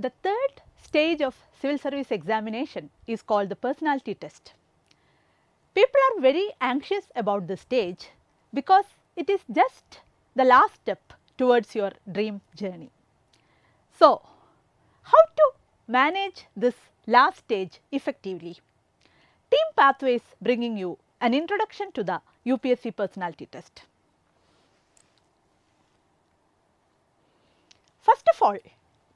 The third stage of civil service examination is called the personality test. People are very anxious about this stage because it is just the last step towards your dream journey. So, how to manage this last stage effectively? Team Pathways bringing you an introduction to the UPSC personality test. First of all,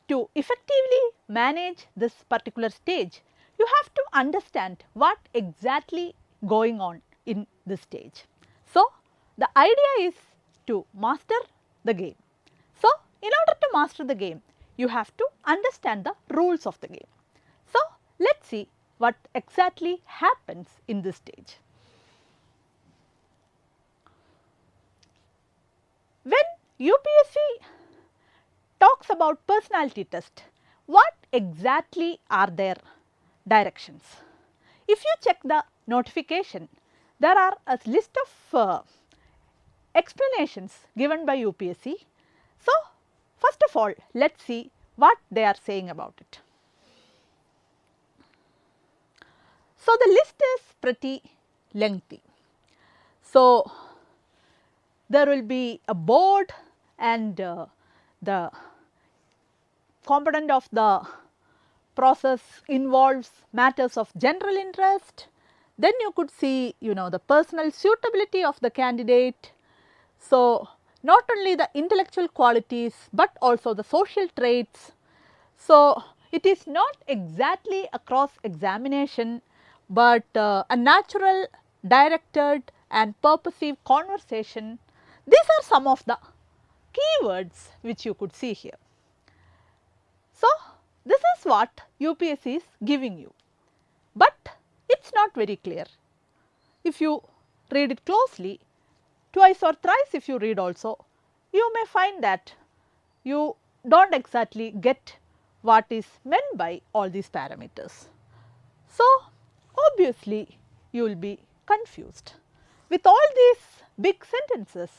to effectively manage this particular stage, you have to understand what exactly going on in this stage. So, the idea is to master the game. So, in order to master the game, you have to understand the rules of the game. So, let us see what exactly happens in this stage. When UPSC talks about personality test, what exactly are their directions? If you check the notification, there are a list of explanations given by UPSC. So, first of all, let us see what they are saying about it. So, the list is pretty lengthy. So, there will be a board and the component of the process involves matters of general interest. Then you could see the personal suitability of the candidate. So, not only the intellectual qualities, but also the social traits. So, it is not exactly a cross examination, but a natural, directed and purposive conversation. These are some of the keywords which you could see here. So, this is what UPSC is giving you, but it is not very clear. If you read it closely, twice or thrice if you read also, you may find that you do not exactly get what is meant by all these parameters. So, obviously, you will be confused. With all these big sentences,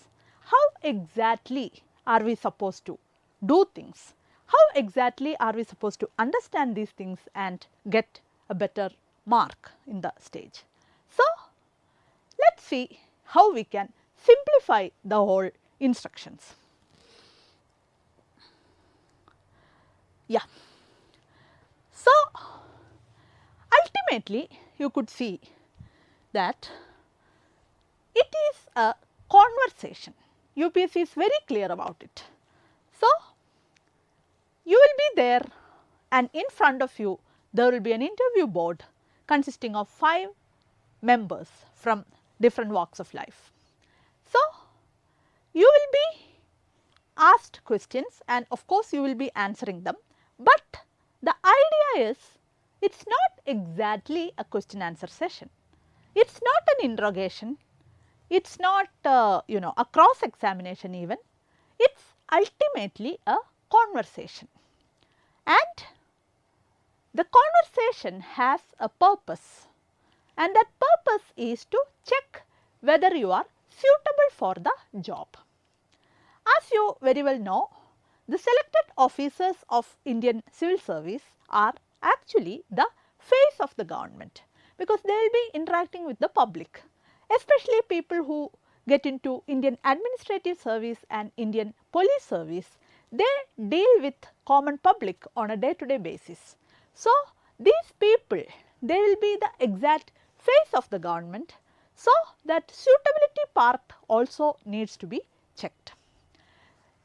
how exactly are we supposed to do things? How exactly are we supposed to understand these things and get a better mark in the stage? So, let us see how we can simplify the whole instructions. Yeah. So, ultimately you could see that it is a conversation. UPSC is very clear about it. So, you will be there and in front of you there will be an interview board consisting of 5 members from different walks of life. So, you will be asked questions and of course, you will be answering them, but the idea is it is not exactly a question answer session. It is not an interrogation, it is not a cross examination even, it is ultimately a conversation. And the conversation has a purpose, and that purpose is to check whether you are suitable for the job. As you very well know, the selected officers of Indian civil service are actually the face of the government, because they will be interacting with the public, especially people who get into Indian administrative service and Indian police service. They deal with common public on a day-to-day basis. So, these people, they will be the exact face of the government. So, that suitability part also needs to be checked.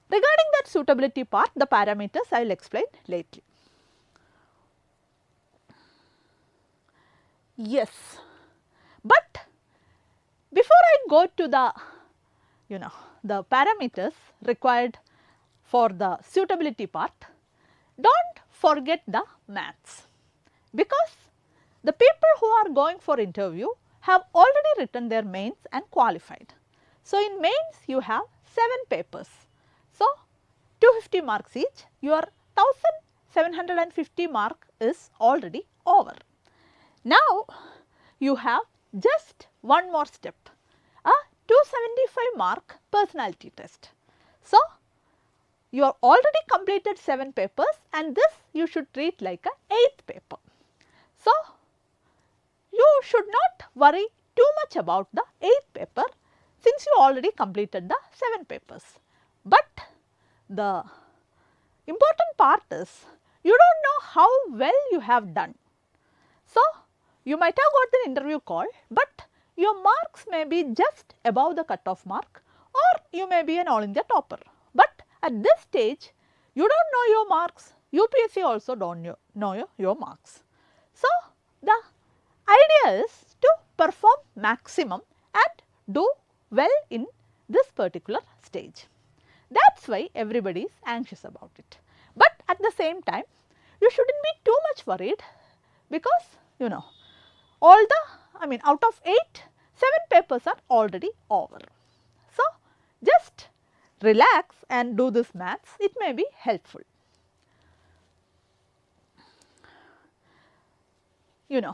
Regarding that suitability part, the parameters I will explain later. Yes, but before I go to the the parameters required for the suitability part, do not forget the maths, because the people who are going for interview have already written their mains and qualified. So, in mains you have 7 papers. So, 250 marks each, your 1750 mark is already over. Now, you have just one more step, a 275 mark personality test. So, you have already completed 7 papers and this you should treat like a 8th paper. So, you should not worry too much about the 8th paper since you already completed the 7 papers. But the important part is you do not know how well you have done. So, you might have got the interview call, but your marks may be just above the cutoff mark or you may be an all India topper. But at this stage, you do not know your marks, UPSC also do not know your marks. So, the idea is to perform maximum and do well in this particular stage. That is why everybody is anxious about it. But at the same time, you should not be too much worried because all the out of 8, 7 papers are already over. So, just relax and do this maths, it may be helpful. When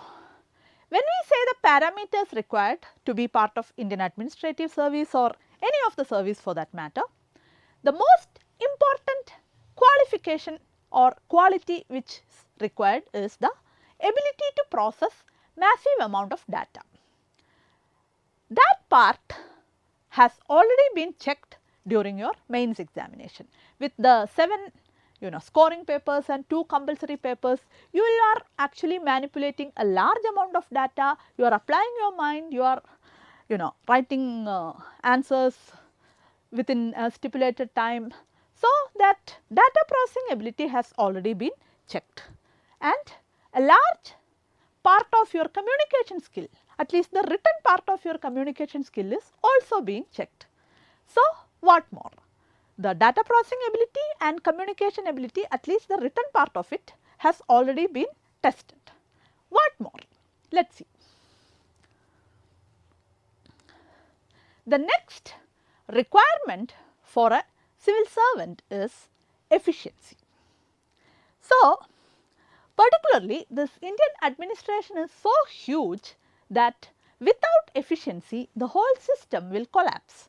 we say the parameters required to be part of Indian Administrative Service or any of the service for that matter, the most important qualification or quality which is required is the ability to process massive amount of data. That part has already been checked during your mains examination. With the 7 scoring papers and 2 compulsory papers, you are actually manipulating a large amount of data, you are applying your mind, you are writing answers within a stipulated time. So, that data processing ability has already been checked and a large part of your communication skill, at least the written part of your communication skill is also being checked. So, what more? The data processing ability and communication ability, at least the written part of it has already been tested. What more? Let us see. The next requirement for a civil servant is efficiency. So, particularly this Indian administration is so huge that without efficiency the whole system will collapse.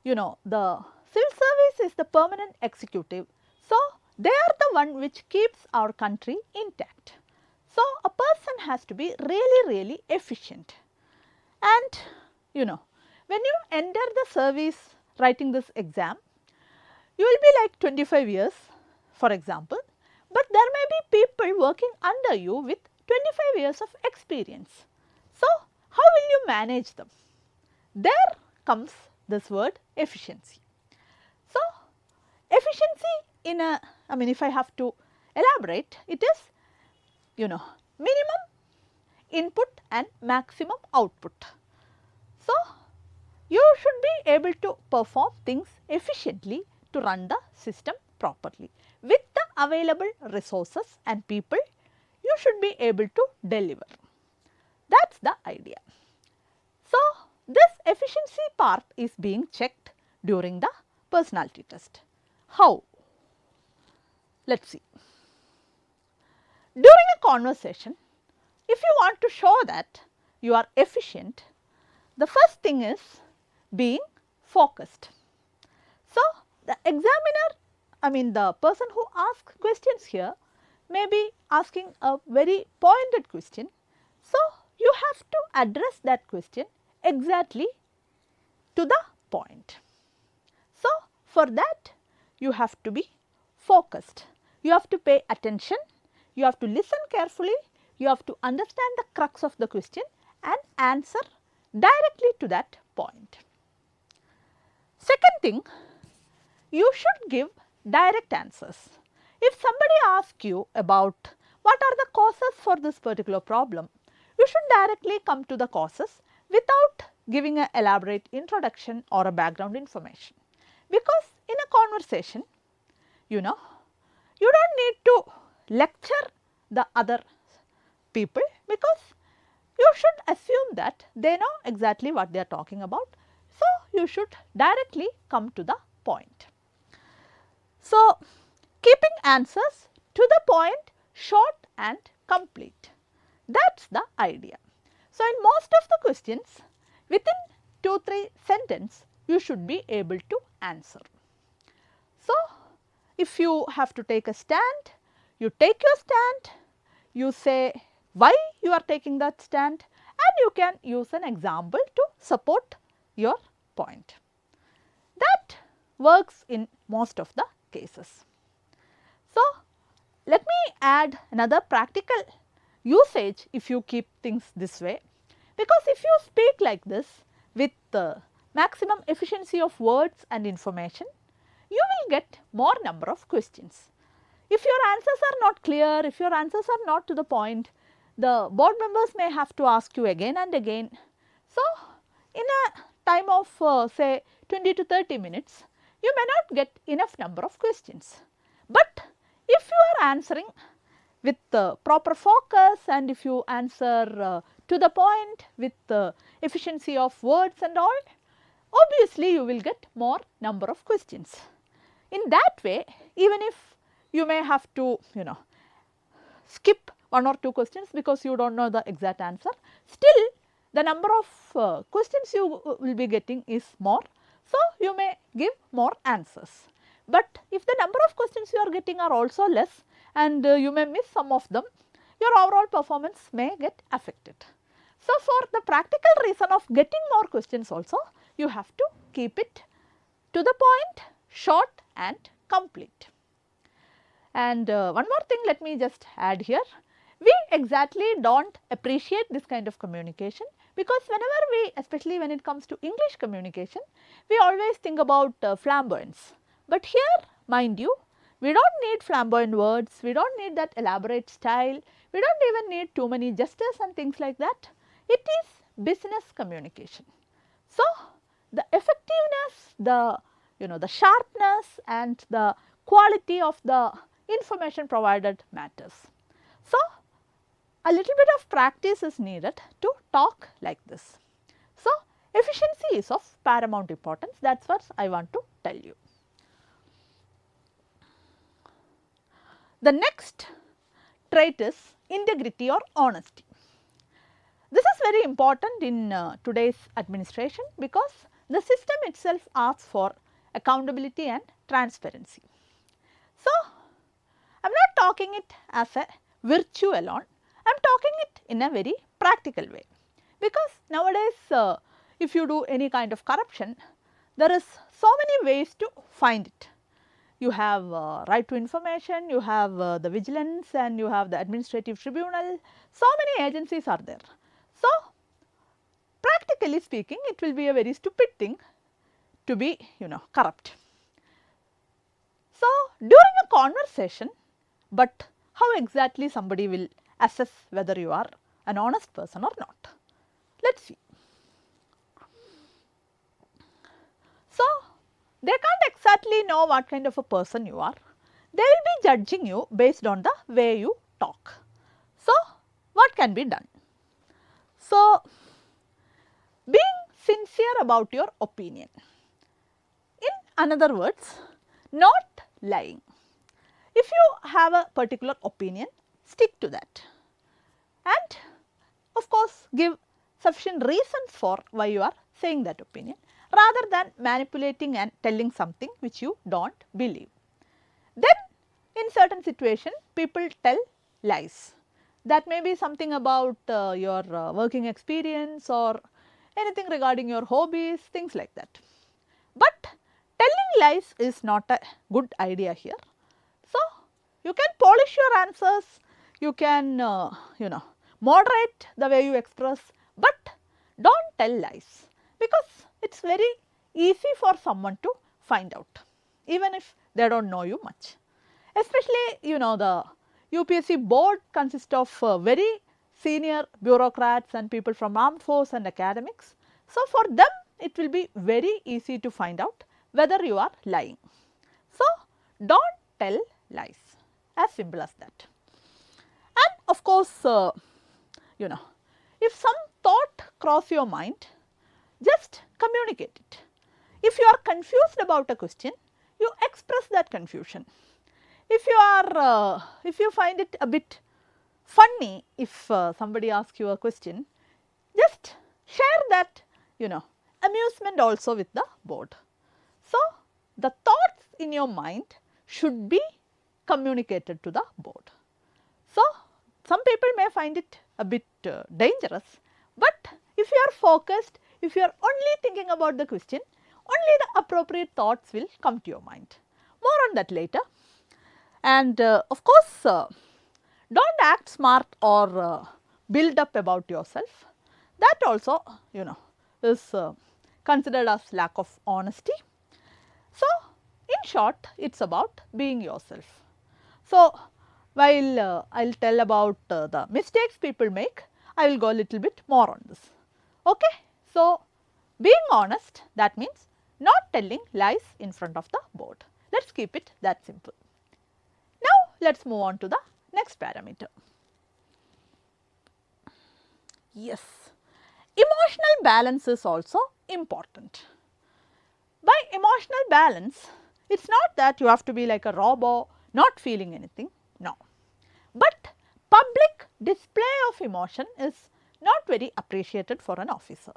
The civil service is the permanent executive. So, they are the one which keeps our country intact. So, a person has to be really efficient and when you enter the service writing this exam, you will be like 25 years for example, but there may be people working under you with 25 years of experience. So, how will you manage them? There comes this word efficiency. So, efficiency in a, if I have to elaborate, it is minimum input and maximum output. So, you should be able to perform things efficiently to run the system properly. With the available resources and people, you should be able to deliver. That is the idea. So, this efficiency part is being checked during the personality test. How? Let us see. During a conversation, if you want to show that you are efficient, the first thing is being focused. So, the examiner, the person who asks questions here may be asking a very pointed question. So, you have to address that question exactly to the point. So, for that you have to be focused, you have to pay attention, you have to listen carefully, you have to understand the crux of the question and answer directly to that point. Second thing, you should give direct answers. If somebody asks you about what are the causes for this particular problem, you should directly come to the causes without giving an elaborate introduction or a background information. Because in a conversation, you do not need to lecture the other people, because you should assume that they know exactly what they are talking about. So, you should directly come to the point. So, keeping answers to the point, short and complete, that is the idea. So, in most of the questions, within 2-3 sentences you should be able to answer. So, if you have to take a stand, you take your stand, you say why you are taking that stand, and you can use an example to support your point. That works in most of the cases. So, let me add another practical usage if you keep things this way, because if you speak like this with the maximum efficiency of words and information, you will get more number of questions. If your answers are not clear, if your answers are not to the point, the board members may have to ask you again and again. So, in a time of say 20 to 30 minutes, you may not get enough number of questions. But if you are answering with proper focus, and if you answer to the point with efficiency of words and all, obviously you will get more number of questions. In that way, even if you may have to skip one or two questions because you do not know the exact answer, still the number of questions you will be getting is more. So, you may give more answers. But if the number of questions you are getting are also less, and you may miss some of them, your overall performance may get affected. So, for the practical reason of getting more questions also, you have to keep it to the point, short and complete. And one more thing, let me just add here. We exactly do not appreciate this kind of communication, because whenever we, especially when it comes to English communication, we always think about flamboyance. But here, mind you, we do not need flamboyant words, we do not need that elaborate style, we do not even need too many gestures and things like that. It is business communication. So, the effectiveness, the sharpness and the quality of the information provided matters. So, a little bit of practice is needed to talk like this. So, efficiency is of paramount importance, that is what I want to tell you. The next trait is integrity or honesty. This is very important in today's administration, because the system itself asks for accountability and transparency. So, I am not talking it as a virtue alone, I am talking it in a very practical way, because nowadays if you do any kind of corruption, there is so many ways to find it. You have right to information, you have the vigilance, and you have the administrative tribunal, so many agencies are there. So, practically speaking, it will be a very stupid thing to be corrupt. So, during a conversation, but how exactly somebody will assess whether you are an honest person or not? Let us see. So, they can't exactly know what kind of a person you are. They will be judging you based on the way you talk. So, what can be done? So, being sincere about your opinion. In another words, not lying. If you have a particular opinion, stick to that, and of course, give sufficient reasons for why you are saying that opinion, rather than manipulating and telling something which you do not believe. Then in certain situations, people tell lies. That may be something about your working experience or anything regarding your hobbies, things like that. But telling lies is not a good idea here. So, you can polish your answers, you can moderate the way you express, but do not tell lies, because it is very easy for someone to find out, even if they do not know you much. Especially the UPSC board consists of very senior bureaucrats and people from armed force and academics. So, for them it will be very easy to find out whether you are lying. So, do not tell lies, as simple as that. And of course, if some thought cross your mind, just communicate it. If you are confused about a question, you express that confusion. If you find it a bit funny, if somebody asks you a question, just share that amusement also with the board. So, the thoughts in your mind should be communicated to the board. So, some people may find it a bit dangerous, but if you are focused, if you are only thinking about the question, only the appropriate thoughts will come to your mind. More on that later. And of course, do not act smart or build up about yourself. That also is considered as lack of honesty. So, in short, it is about being yourself. So, while I will tell about the mistakes people make, I will go a little bit more on this. Okay? So, being honest, that means not telling lies in front of the board. Let us keep it that simple. Now, let us move on to the next parameter. Yes, emotional balance is also important. By emotional balance, it is not that you have to be like a robot, not feeling anything, no. But public display of emotion is not very appreciated for an officer.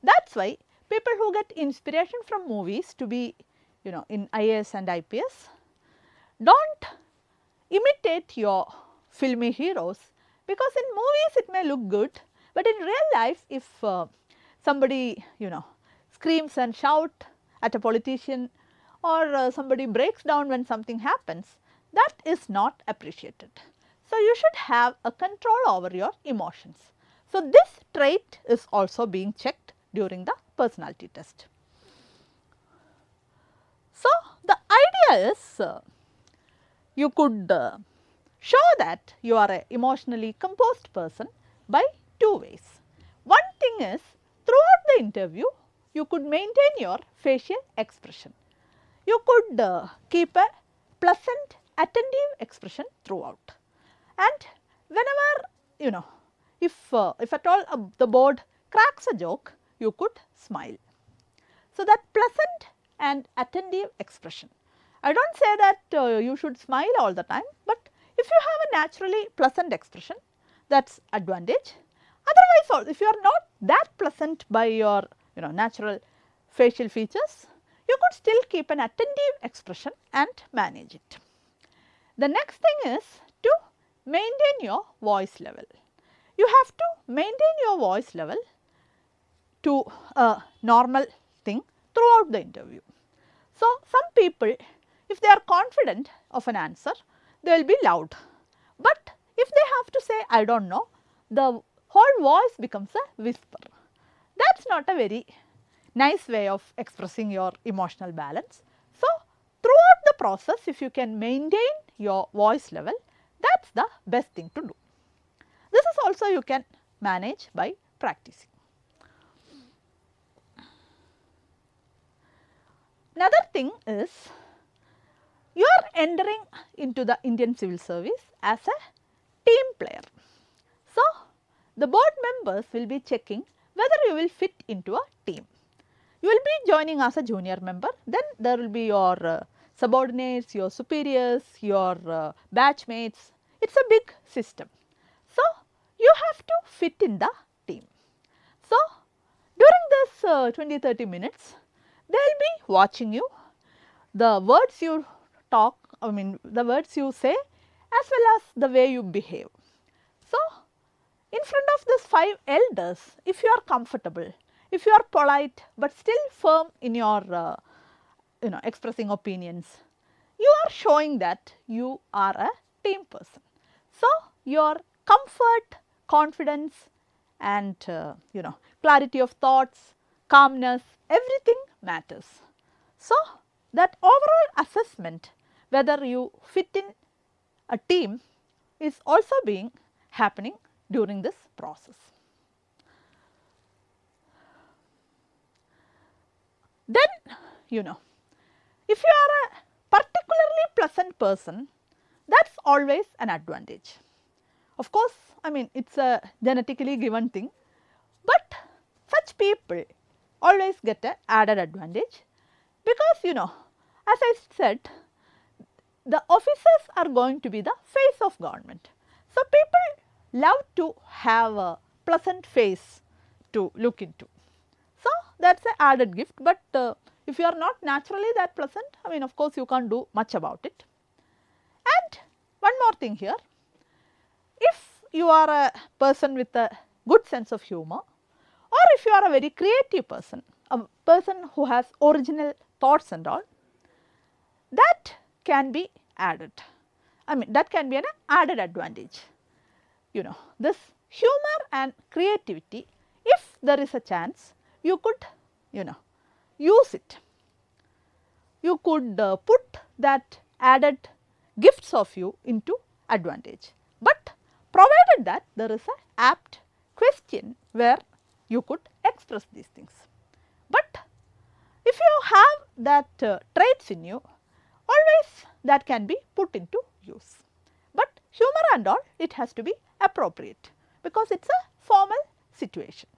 That is why people who get inspiration from movies to be in IAS and IPS do not imitate your filmy heroes, because in movies it may look good, but in real life if somebody screams and shout at a politician, or somebody breaks down when something happens, that is not appreciated. So, you should have a control over your emotions. So, this trait is also being checked during the personality test. So, the idea is you could show that you are an emotionally composed person by two ways. One thing is, throughout the interview, you could maintain your facial expression. You could keep a pleasant, attentive expression throughout. And whenever if at all the board cracks a joke, you could smile. So, that pleasant and attentive expression. I do not say that you should smile all the time, but if you have a naturally pleasant expression, that is advantage. Otherwise, also, if you are not that pleasant by your natural facial features, you could still keep an attentive expression and manage it. The next thing is to maintain your voice level. You have to maintain your voice level to a normal thing throughout the interview. So, some people, if they are confident of an answer, they will be loud, but if they have to say I do not know, the whole voice becomes a whisper. That is not a very nice way of expressing your emotional balance. So, throughout the process, if you can maintain your voice level, that is the best thing to do. This is also you can manage by practicing. Another thing is, you are entering into the Indian civil service as a team player. So, the board members will be checking whether you will fit into a team. You will be joining as a junior member, then there will be your subordinates, your superiors, your batchmates. It is a big system. So, you have to fit in the team. So, during this 20-30 minutes, they will be watching you, the words you talk, the words you say, as well as the way you behave. So, in front of these 5 elders, if you are comfortable, if you are polite, but still firm in your expressing opinions, you are showing that you are a team person. So, your comfort, confidence and clarity of thoughts, calmness, everything matters. So, that overall assessment whether you fit in a team is also being happening during this process. Then if you are a particularly pleasant person, that is always an advantage. Of course, it is a genetically given thing, but such people always get an added advantage, because as I said, the officers are going to be the face of government. So, people love to have a pleasant face to look into. So, that is an added gift, but if you are not naturally that pleasant, of course, you can't do much about it. more thing here. If you are a person with a good sense of humor, or if you are a very creative person, a person who has original thoughts and all, that can be added. I mean, that can be an added advantage. You know, this humor and creativity, if there is a chance, you could, you know, use it. You could put that added gifts of you into advantage, but provided that there is a apt question where you could express these things. But if you have that traits in you, always that can be put into use. But humor and all, it has to be appropriate because it is a formal situation.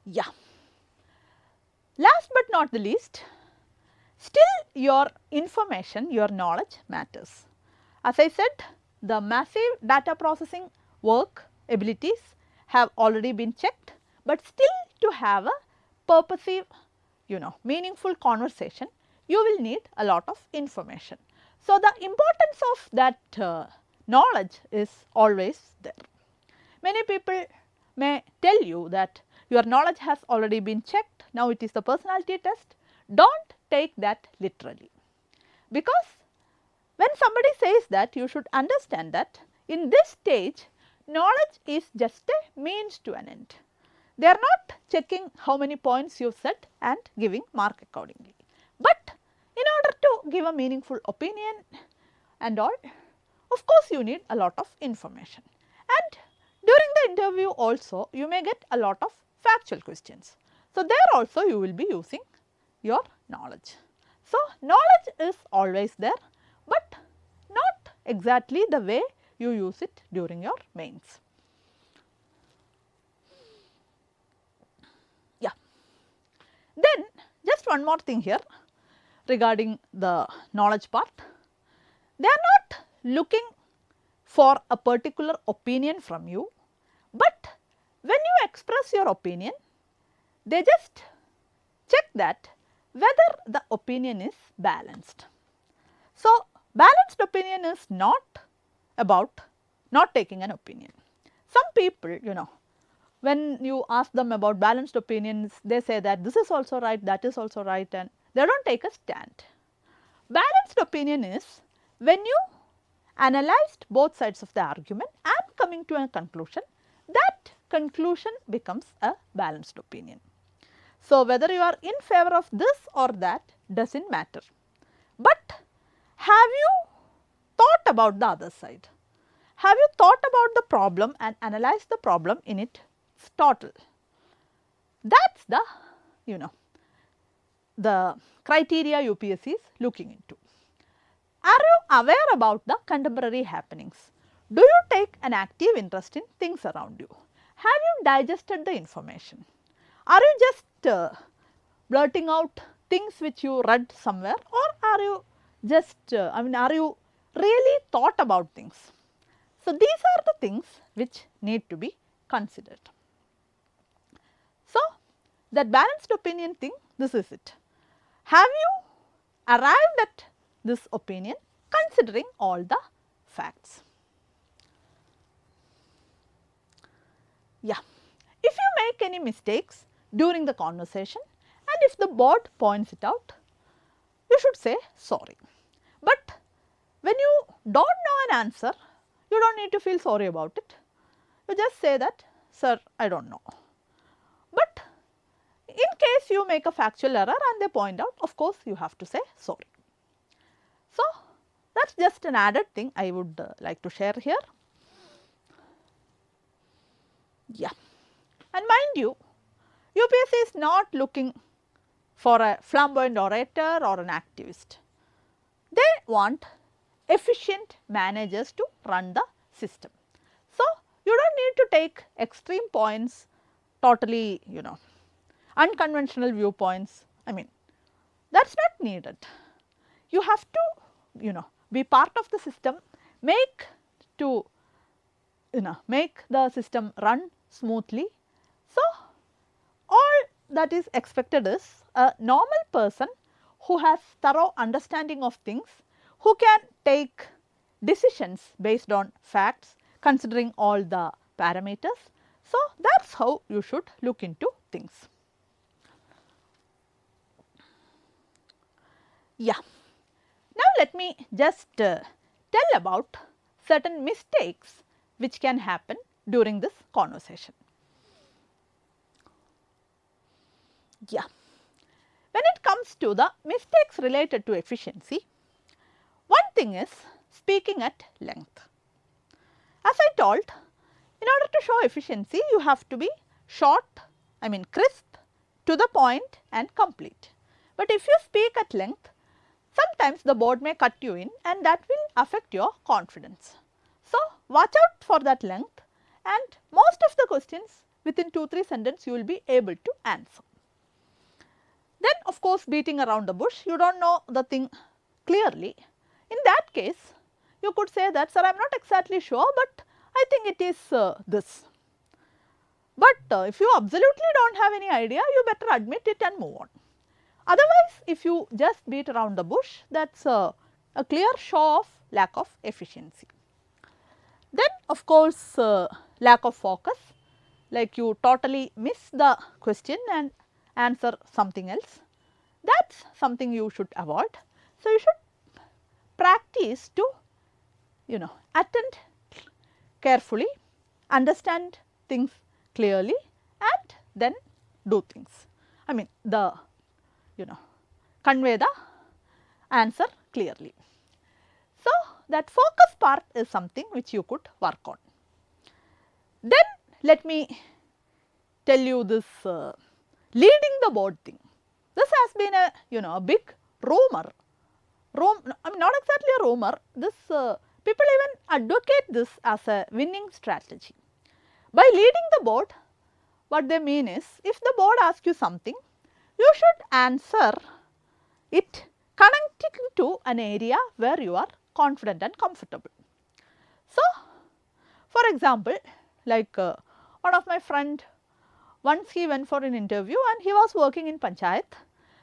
Yeah. Last but not the least, still your information, your knowledge matters. As I said, the massive data processing work abilities have already been checked, but still to have a purposive, you know, meaningful conversation, you will need a lot of information. So, the importance of that knowledge is always there. Many people may tell you that your knowledge has already been checked, now it is the personality test. Do not take that literally, because when somebody says that, you should understand that in this stage knowledge is just a means to an end. They are not checking how many points you set and giving mark accordingly. But in order to give a meaningful opinion and all, of course you need a lot of information, and during the interview also you may get a lot of factual questions. So, there also you will be using your knowledge. So, knowledge is always there, but not exactly the way you use it during your mains. Yeah. Then just one more thing here regarding the knowledge part. They are not looking for a particular opinion from you, but when you express your opinion, they just check that whether the opinion is balanced. So, balanced opinion is not about not taking an opinion. Some people, you know, when you ask them about balanced opinions, they say that this is also right, that is also right, and they do not take a stand. Balanced opinion is when you analyzed both sides of the argument and coming to a conclusion, that conclusion becomes a balanced opinion. So, whether you are in favor of this or that does not matter, but have you thought about the other side? Have you thought about the problem and analyzed the problem in its total? That is the, you know, the criteria UPSC is looking into. Are you aware about the contemporary happenings? Do you take an active interest in things around you? Have you digested the information? Are you just blurting out things which you read somewhere, or are you just, are you really thought about things? So, these are the things which need to be considered. So, that balanced opinion thing, this is it. Have you arrived at this opinion considering all the facts? Yeah. If you make any mistakes during the conversation and if the board points it out, you should say sorry. But when you do not know an answer, you do not need to feel sorry about it. You just say that, sir, I do not know. But in case you make a factual error and they point out, of course, you have to say sorry. So, that is just an added thing I would like to share here. Yeah. And mind you, UPSC is not looking for a flamboyant orator or an activist. They want efficient managers to run the system. So, you do not need to take extreme points, totally, you know, unconventional viewpoints. I mean, that is not needed. You have to, you know, be part of the system, make the system run smoothly. So, all that is expected is a normal person who has thorough understanding of things, who can take decisions based on facts considering all the parameters. So, that is how you should look into things. Yeah. Now, let me just tell about certain mistakes which can happen during this conversation. Yeah. When it comes to the mistakes related to efficiency, one thing is speaking at length. As I told, in order to show efficiency, you have to be short, crisp, to the point and complete. But if you speak at length, sometimes the board may cut you in and that will affect your confidence. So, watch out for that length, and most of the questions within 2-3 sentences you will be able to answer. Then of course, beating around the bush, you do not know the thing clearly. In that case, you could say that, sir, I am not exactly sure, but I think it is this. But if you absolutely do not have any idea, you better admit it and move on. Otherwise, if you just beat around the bush, that is a clear show of lack of efficiency. Then of course, lack of focus, like you totally miss the question and answer something else, that is something you should avoid. So, you should practice to attend carefully, understand things clearly and then do things. Convey the answer clearly. So, that focus part is something which you could work on. Then let me tell you this leading the board thing. This has been a big rumor. Not exactly a rumor. This people even advocate this as a winning strategy. By leading the board, what they mean is, if the board asks you something, you should answer it connecting to an area where you are confident and comfortable. So, for example, like one of my friend, once he went for an interview and he was working in panchayat.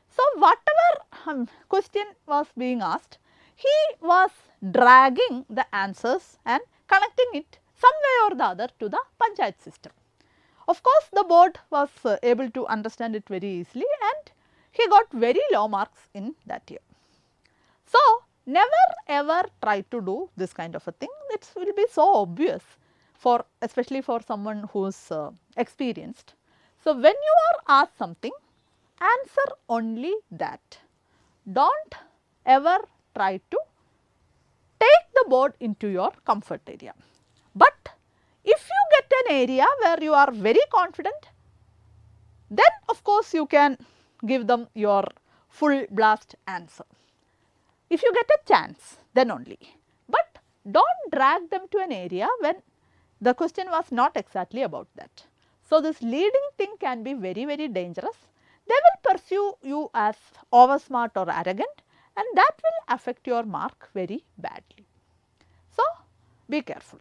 So, whatever question was being asked, he was dragging the answers and connecting it some way or the other to the panchayat system. Of course, the board was able to understand it very easily and he got very low marks in that year. So, never ever try to do this kind of a thing. It will be so obvious for, especially for someone who is experienced. So, when you are asked something, answer only that. Do not ever try to take the board into your comfort area. But if you get an area where you are very confident, then of course, you can give them your full blast answer. If you get a chance, then only. But do not drag them to an area when the question was not exactly about that. So, this leading thing can be very, very dangerous. They will pursue you as over smart or arrogant, and that will affect your mark very badly. So, be careful.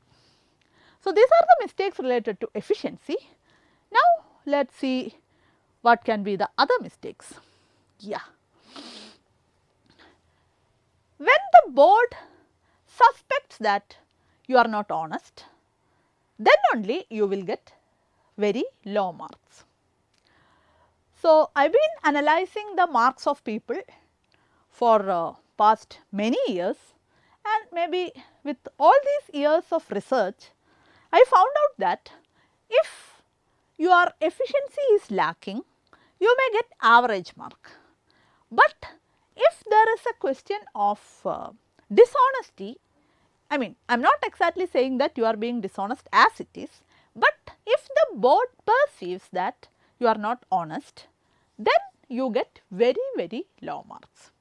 So, these are the mistakes related to efficiency. Now, let us see what can be the other mistakes. Yeah. When the board suspects that you are not honest, then only you will get very low marks. So, I have been analyzing the marks of people for past many years, and maybe with all these years of research, I found out that if your efficiency is lacking, you may get average mark. But if there is a question of dishonesty, I am not exactly saying that you are being dishonest as it is, but if the board perceives that you are not honest, then you get very, very low marks.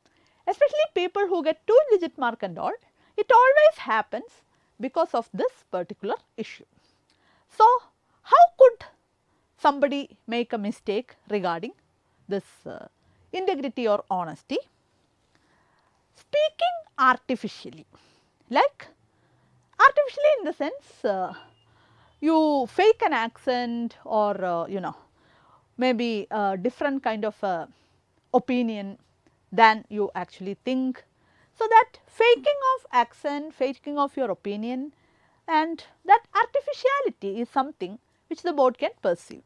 Especially people who get 2-digit mark and all, it always happens because of this particular issue. So, how could somebody make a mistake regarding this integrity or honesty? Speaking artificially, like artificially in the sense you fake an accent or maybe a different kind of opinion than you actually think. So, that faking of accent, faking of your opinion, and that artificiality is something which the board can perceive.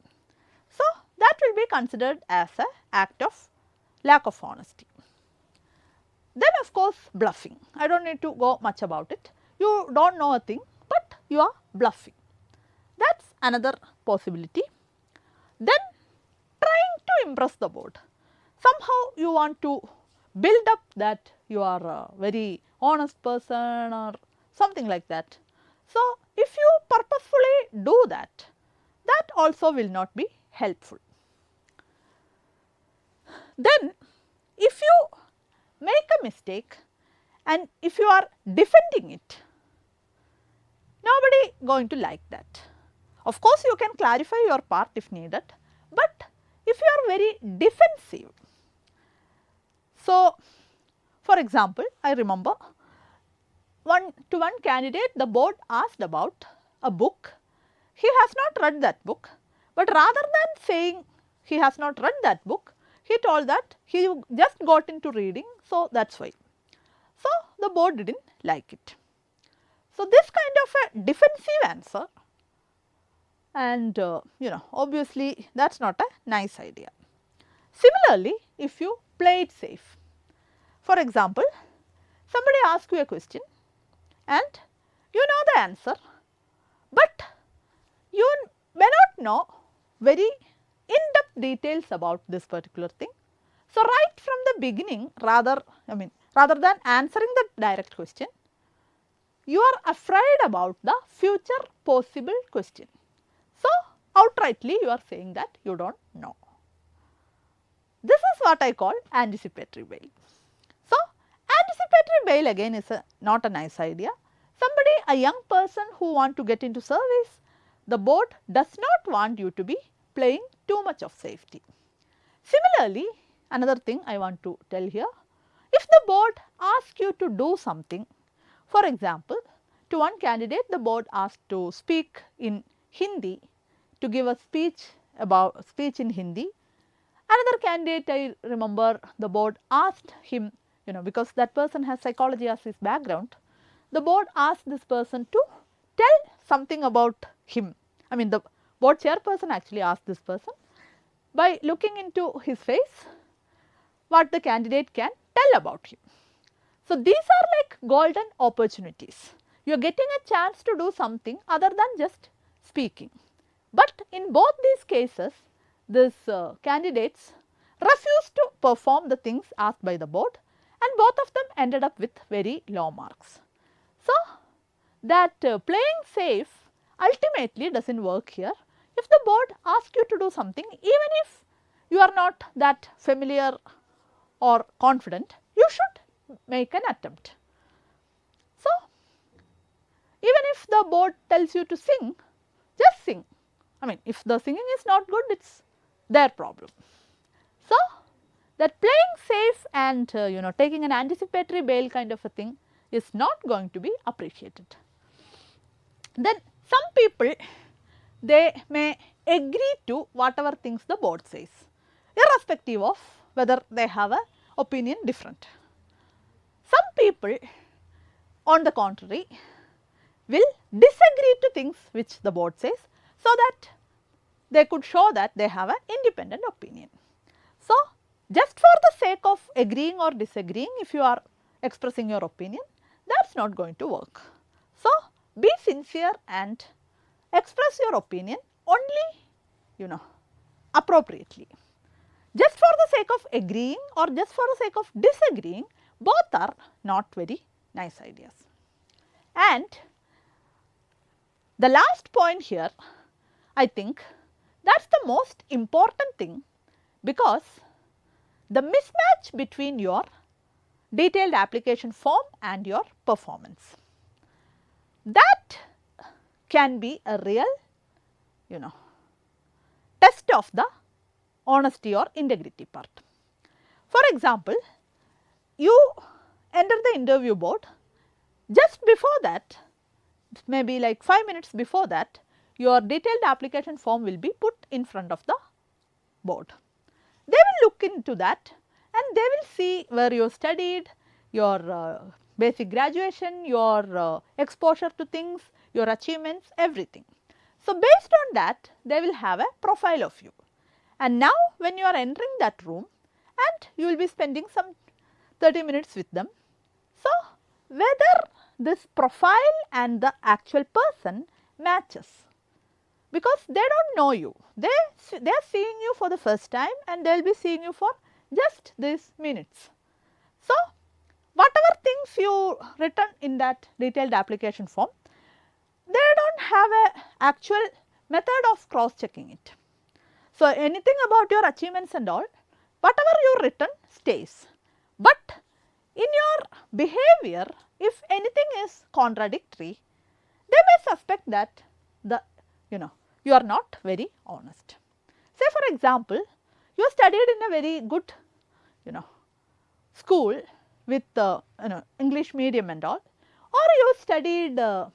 So, that will be considered as an act of lack of honesty. Then of course, bluffing. I do not need to go much about it. You do not know a thing, but you are bluffing. That is another possibility. Then trying to impress the board. Somehow you want to build up that you are a very honest person or something like that. So, if you purposefully do that, that also will not be helpful. Then if you make a mistake and if you are defending it, nobody going to like that. Of course, you can clarify your part if needed, but if you are very defensive. So, for example, I remember one candidate, the board asked about a book. He has not read that book, but rather than saying he has not read that book, he told that he just got into reading, so that is why. So, the board did not like it. So, this kind of a defensive answer, and obviously that is not a nice idea. Similarly, if you play it safe, for example, somebody asks you a question and you know the answer, but you may not know very in-depth details about this particular thing. So, right from the beginning, rather than answering the direct question, you are afraid about the future possible question. So, outrightly you are saying that you do not know. This is what I call anticipatory bail. So, anticipatory bail again is not a nice idea. Somebody, a young person who want to get into service, the board does not want you to be playing too much of safety. Similarly, another thing I want to tell here, if the board asks you to do something, for example, to one candidate the board asked to speak in Hindi, to give a speech in Hindi. Another candidate, I remember the board asked him, because that person has psychology as his background, the board asked this person to tell something about him. The board chairperson actually asked this person by looking into his face what the candidate can tell about him. So, these are like golden opportunities. You are getting a chance to do something other than just speaking. But in both these cases, these candidates refused to perform the things asked by the board, and both of them ended up with very low marks. So, that playing safe ultimately does not work here. If the board asks you to do something, even if you are not that familiar or confident, you should make an attempt. So, even if the board tells you to sing, just sing. If the singing is not good, it is their problem. So, that playing safe and taking an anticipatory bail kind of a thing is not going to be appreciated. Then some people, they may agree to whatever things the board says, irrespective of whether they have an opinion different. Some people on the contrary will disagree to things which the board says, so that they could show that they have an independent opinion. So, just for the sake of agreeing or disagreeing, if you are expressing your opinion, that is not going to work. So, be sincere and express your opinion only appropriately. Just for the sake of agreeing or just for the sake of disagreeing, both are not very nice ideas. And the last point here, I think that is the most important thing, because the mismatch between your detailed application form and your performance, that can be a real test of the honesty or integrity part. For example, you enter the interview board, just before that, maybe like 5 minutes before that, your detailed application form will be put in front of the board. They will look into that and they will see where you studied, your basic graduation, your exposure to things, your achievements, everything. So, based on that they will have a profile of you, and now when you are entering that room and you will be spending some 30 minutes with them. So, whether this profile and the actual person matches, because they do not know you, they are seeing you for the first time and they will be seeing you for just these minutes. So, whatever things you written in that detailed application form, they do not have a actual method of cross checking it. So, anything about your achievements and all, whatever you written stays, but in your behavior, if anything is contradictory, they may suspect that you are not very honest. Say for example, you studied in a very good school with English medium and all, or you studied a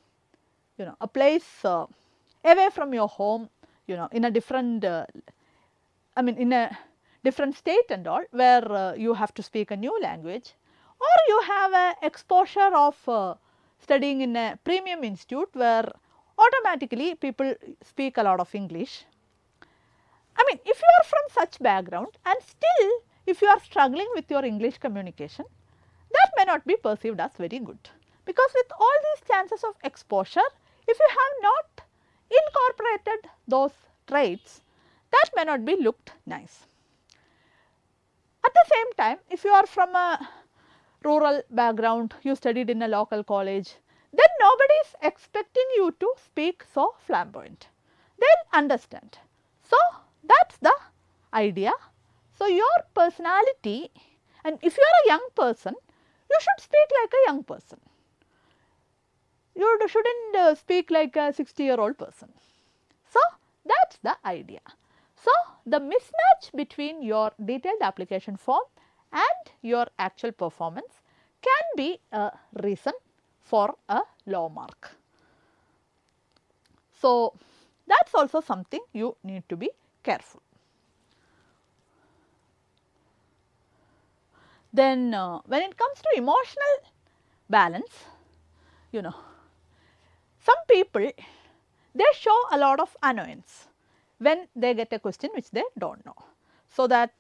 place away from your home, in a different in a different state and all, where you have to speak a new language, or you have a exposure of studying in a premium institute where automatically people speak a lot of English. If you are from such background and still if you are struggling with your English communication, that may not be perceived as very good, because with all these chances of exposure, if you have not incorporated those traits, that may not be looked nice. At the same time, if you are from a rural background, you studied in a local college, then nobody is expecting you to speak so flamboyant. They will understand. So, that is the idea. So, your personality, and if you are a young person, you should speak like a young person. You should not speak like a 60-year-old person. So, that is the idea. So, the mismatch between your detailed application form and your actual performance can be a reason for a low mark. So, that is also something you need to be careful. Then when it comes to emotional balance, some people, they show a lot of annoyance when they get a question which they do not know. So, that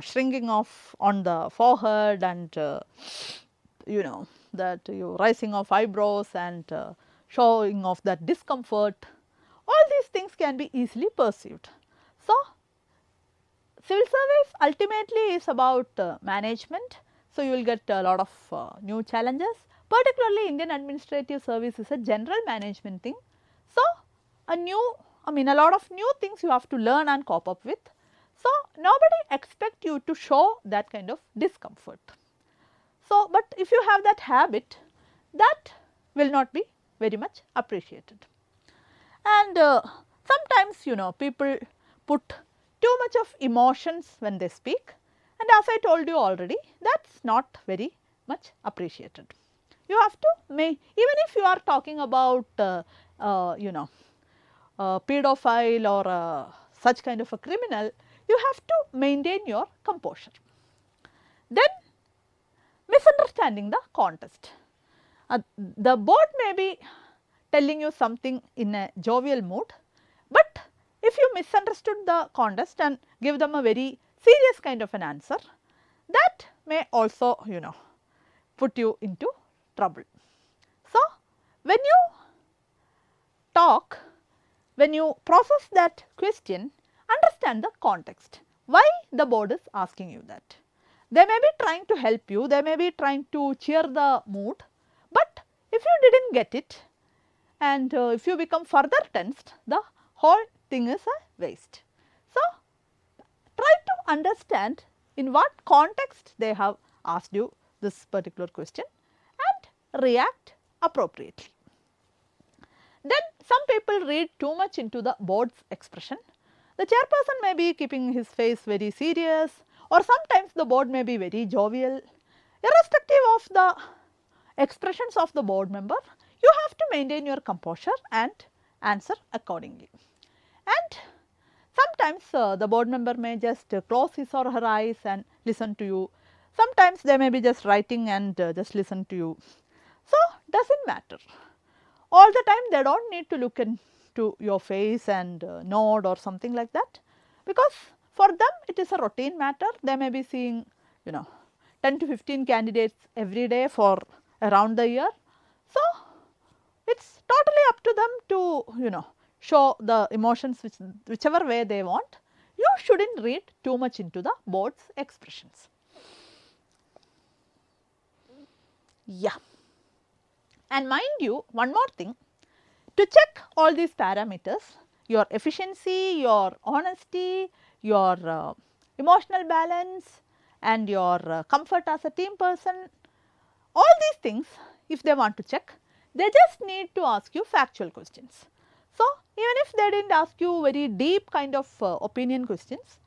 shrinking off on the forehead and that rising of eyebrows and showing of that discomfort, all these things can be easily perceived. So, civil service ultimately is about management. So, you will get a lot of new challenges, particularly Indian administrative service is a general management thing. So, a lot of new things you have to learn and cope up with. So, nobody expect you to show that kind of discomfort. So, but if you have that habit, that will not be very much appreciated. And sometimes people put too much of emotions when they speak, and as I told you already, that is not very much appreciated. You have to even if you are talking about pedophile or such kind of a criminal, you have to maintain your composure. Then misunderstanding the context. The board may be telling you something in a jovial mood, but if you misunderstood the context and give them a very serious kind of an answer, that may also put you into trouble. So, when you talk, when you process that question, understand the context, why the board is asking you that. They may be trying to help you, they may be trying to cheer the mood, but if you did not get it and if you become further tensed, the whole thing is a waste. So, try to understand in what context they have asked you this particular question and react appropriately. Then some people read too much into the board's expression. The chairperson may be keeping his face very serious, or sometimes the board may be very jovial. Irrespective of the expressions of the board member, you have to maintain your composure and answer accordingly. And Sometimes the board member may just close his or her eyes and listen to you. Sometimes they may be just writing and just listen to you. So, does not matter. All the time they do not need to look into your face and nod or something like that, because for them it is a routine matter. They may be seeing 10 to 15 candidates every day for around the year. So, it is totally up to them to show the emotions whichever way they want. You should not read too much into the board's expressions. Yeah. And mind you, one more thing, to check all these parameters, your efficiency, your honesty, your emotional balance and your comfort as a team person, all these things, if they want to check, they just need to ask you factual questions. So, even if they did not ask you very deep kind of opinion questions,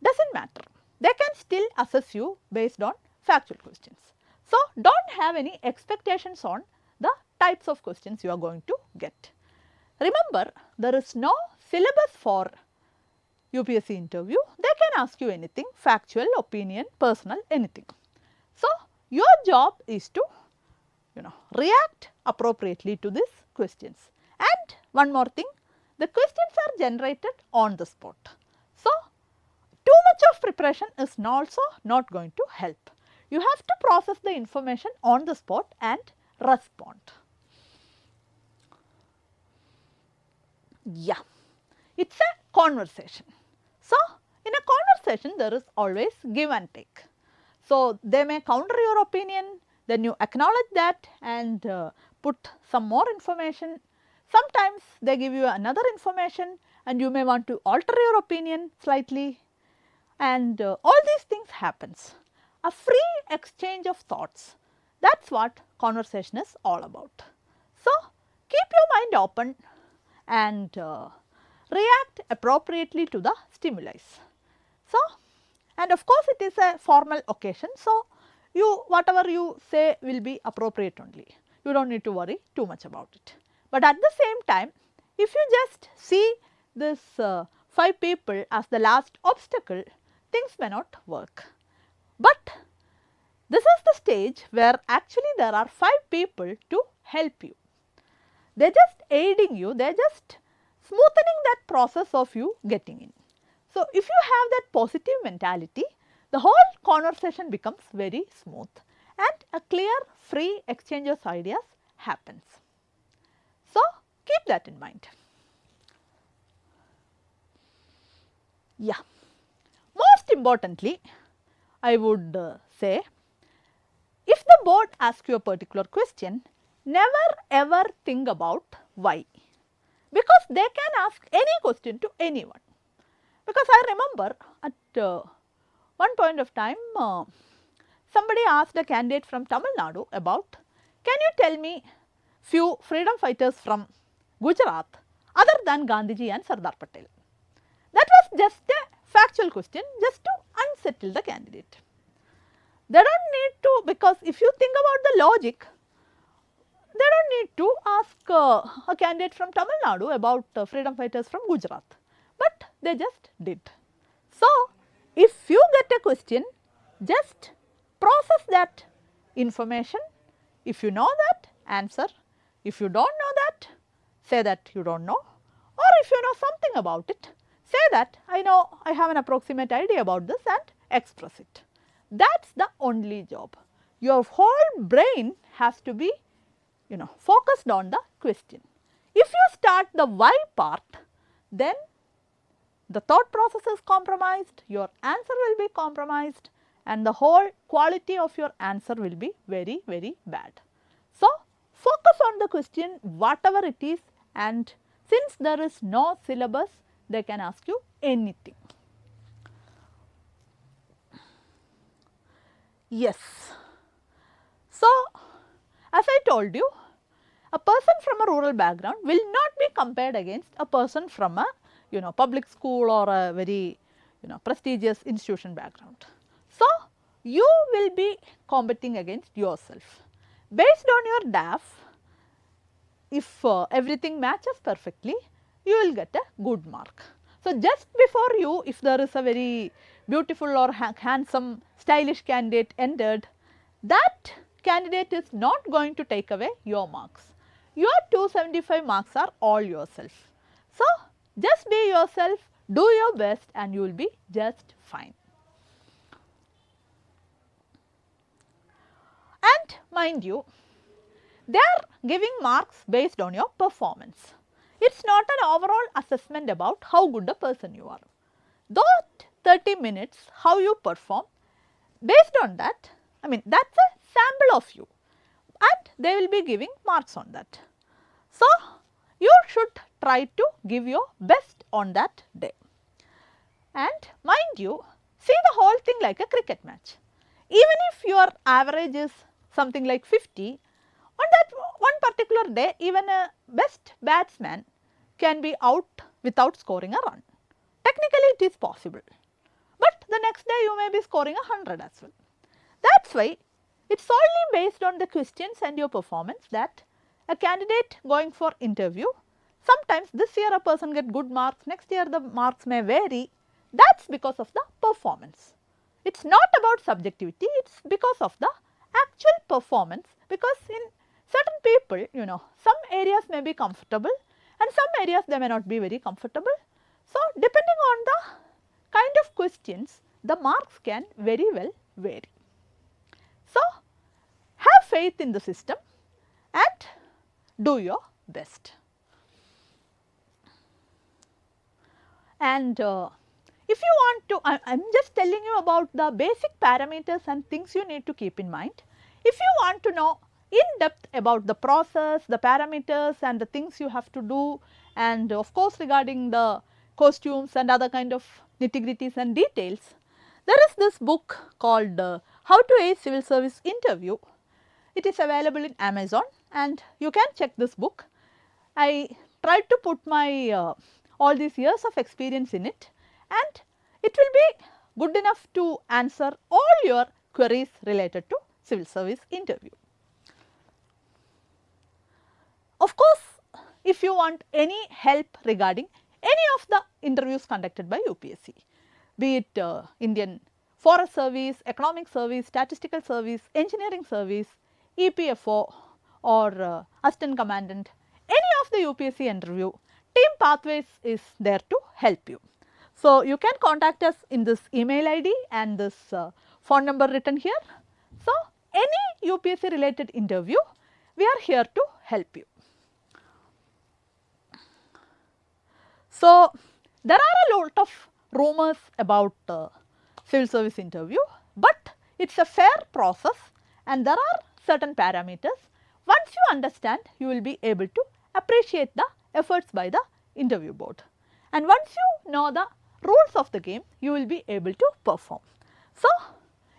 does not matter, they can still assess you based on factual questions. So, do not have any expectations on the types of questions you are going to get. Remember, there is no syllabus for UPSC interview. They can ask you anything, factual, opinion, personal, anything. So, your job is to react appropriately to these questions. And one more thing, the questions are generated on the spot. So, too much of preparation is also not going to help. You have to process the information on the spot and respond. Yeah, it is a conversation. So, in a conversation there is always give and take. So, they may counter your opinion, then you acknowledge that and put some more information. Sometimes they give you another information and you may want to alter your opinion slightly, and all these things happens. A free exchange of thoughts, that is what conversation is all about. So, keep your mind open and react appropriately to the stimuli. So, and of course, it is a formal occasion. So, whatever you say will be appropriate only. You do not need to worry too much about it. But at the same time, if you just see this 5 people as the last obstacle, things may not work. But this is the stage where actually there are 5 people to help you. They are just aiding you, they are just smoothening that process of you getting in. So, if you have that positive mentality, the whole conversation becomes very smooth and a clear free exchange of ideas happens. So, keep that in mind. Yeah. Most importantly, I would say, if the board asks you a particular question, never ever think about why, because they can ask any question to anyone. Because I remember at one point of time, somebody asked a candidate from Tamil Nadu about, can you tell me few freedom fighters from Gujarat other than Gandhiji and Sardar Patel? That was just a factual question, just to unsettle the candidate. They do not need to, because if you think about the logic, they do not need to ask a candidate from Tamil Nadu about freedom fighters from Gujarat, but they just did. So, if you get a question, just process that information. If you know that, answer. If you do not know that, say that you do not know, or if you know something about it, say that I know, I have an approximate idea about this and express it. That is the only job. Your whole brain has to be focused on the question. If you start the why part, then the thought process is compromised, your answer will be compromised, and the whole quality of your answer will be very, very bad. So, focus on the question whatever it is, and since there is no syllabus, they can ask you anything. Yes. So, as I told you, a person from a rural background will not be compared against a person from a public school or a very prestigious institution background. So, you will be competing against yourself. Based on your DAF, if everything matches perfectly, you will get a good mark. So, just before you, if there is a very beautiful or handsome stylish candidate entered, that candidate is not going to take away your marks. Your 275 marks are all yourself. So, just be yourself, do your best and you will be just fine. And mind you, they are giving marks based on your performance. It is not an overall assessment about how good a person you are. Those 30 minutes, how you perform, based on that, I mean that is a sample of you and they will be giving marks on that. So, you should try to give your best on that day. And mind you, see the whole thing like a cricket match. Even if your average is something like 50, on that one particular day even a best batsman can be out without scoring a run. Technically it is possible, but the next day you may be scoring 100 as well. That is why it is only based on the questions and your performance that a candidate going for interview, sometimes this year a person get good marks, next year the marks may vary, that is because of the performance. It is not about subjectivity, it is because of the actual performance, because in certain people, you know, some areas may be comfortable and some areas they may not be very comfortable. So, depending on the kind of questions, the marks can very well vary. So, have faith in the system and do your best. And if you want to, I am just telling you about the basic parameters and things you need to keep in mind. If you want to know in depth about the process, the parameters and the things you have to do, and of course regarding the costumes and other kind of nitty-gritties and details, there is this book called How to Ace Civil Service Interview. It is available in Amazon and you can check this book. I tried to put my all these years of experience in it and it will be good enough to answer all your queries related to civil service interview. Of course, if you want any help regarding any of the interviews conducted by UPSC, be it Indian Forest Service, Economic Service, Statistical Service, Engineering Service, EPFO or Assistant Commandant, any of the UPSC interview, Team Pathways is there to help you. So, you can contact us in this email ID and this phone number written here. So, any UPSC related interview, we are here to help you. So, there are a lot of rumors about civil service interview, but it is a fair process and there are certain parameters. Once you understand, you will be able to appreciate the efforts by the interview board. And once you know the rules of the game, you will be able to perform. So,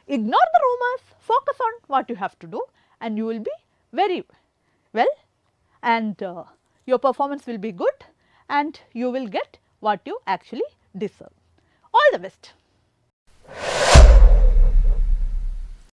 ignore the rumors, focus on what you have to do and you will be very well and your performance will be good and you will get what you actually deserve. All the best.